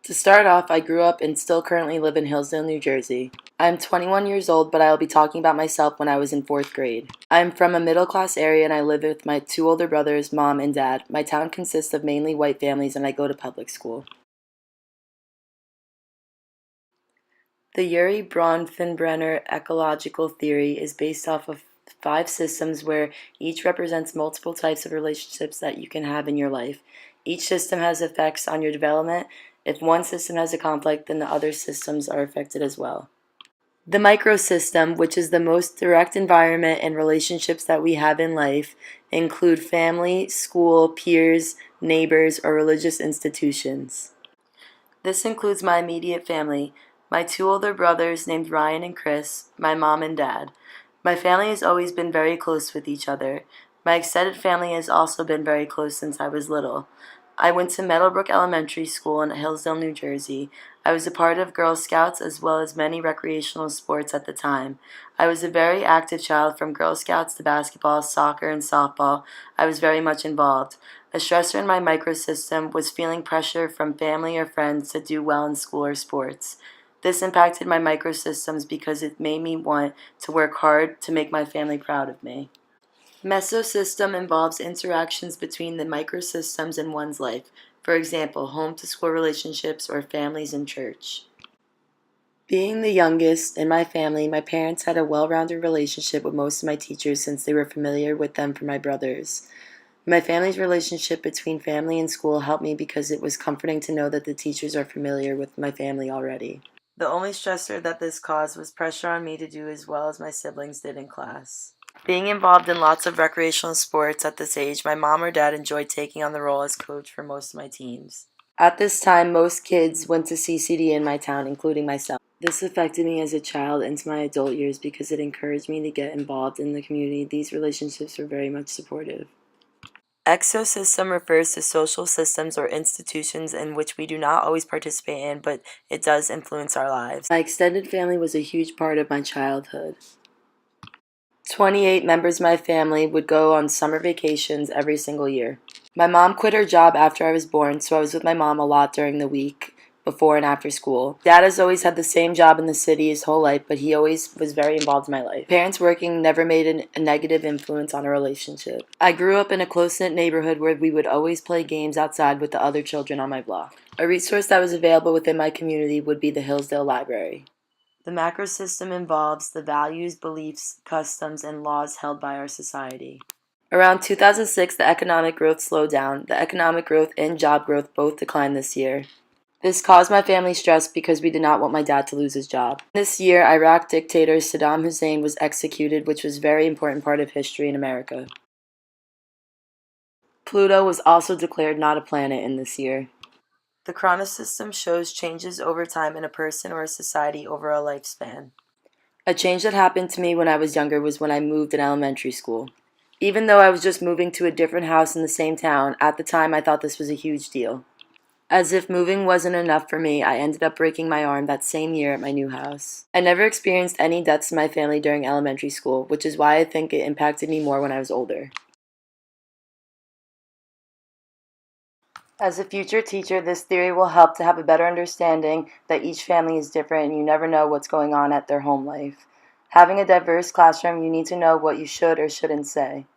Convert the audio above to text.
To start off, I grew up and still currently live in Hillsdale, New Jersey. I am 21 years old, but I will be talking about myself when I was in 4th grade. I am from a middle-class area and I live with my 2 older brothers, mom, and dad. My town consists of mainly white families and I go to public school. The Yuri Bronfenbrenner ecological theory is based off of 5 systems where each represents multiple types of relationships that you can have in your life. Each system has effects on your development. If one system has a conflict, then the other systems are affected as well. The microsystem, which is the most direct environment and relationships that we have in life, include family, school, peers, neighbors, or religious institutions. This includes my immediate family, my 2 older brothers named Ryan and Chris, my mom and dad. My family has always been very close with each other. My extended family has also been very close since I was little. I went to Meadowbrook Elementary School in Hillsdale, New Jersey. I was a part of Girl Scouts as well as many recreational sports at the time. I was a very active child from Girl Scouts to basketball, soccer, and softball. I was very much involved. A stressor in my microsystem was feeling pressure from family or friends to do well in school or sports. This impacted my microsystems because it made me want to work hard to make my family proud of me. Mesosystem involves interactions between the microsystems in one's life, for example, home-to-school relationships or families and church. Being the youngest in my family, my parents had a well-rounded relationship with most of my teachers since they were familiar with them from my brothers. My family's relationship between family and school helped me because it was comforting to know that the teachers are familiar with my family already. The only stressor that this caused was pressure on me to do as well as my siblings did in class. Being involved in lots of recreational sports at this age, my mom or dad enjoyed taking on the role as coach for most of my teams. At this time, most kids went to CCD in my town, including myself. This affected me as a child into my adult years because it encouraged me to get involved in the community. These relationships were very much supportive. Exosystem refers to social systems or institutions in which we do not always participate in, but it does influence our lives. My extended family was a huge part of my childhood. 28 members of my family would go on summer vacations every single year. My mom quit her job after I was born, so I was with my mom a lot during the week, before and after school. Dad has always had the same job in the city his whole life, but he always was very involved in my life. Parents working never made a negative influence on our relationship. I grew up in a close-knit neighborhood where we would always play games outside with the other children on my block. A resource that was available within my community would be the Hillsdale Library. The macrosystem involves the values, beliefs, customs, and laws held by our society. Around 2006, the economic growth slowed down. The economic growth and job growth both declined this year. This caused my family stress because we did not want my dad to lose his job. This year, Iraq dictator Saddam Hussein was executed, which was a very important part of history in America. Pluto was also declared not a planet in this year. The chronosystem shows changes over time in a person or a society over a lifespan. A change that happened to me when I was younger was when I moved in elementary school. Even though I was just moving to a different house in the same town, at the time I thought this was a huge deal. As if moving wasn't enough for me, I ended up breaking my arm that same year at my new house. I never experienced any deaths in my family during elementary school, which is why I think it impacted me more when I was older. As a future teacher, this theory will help to have a better understanding that each family is different and you never know what's going on at their home life. Having a diverse classroom, you need to know what you should or shouldn't say.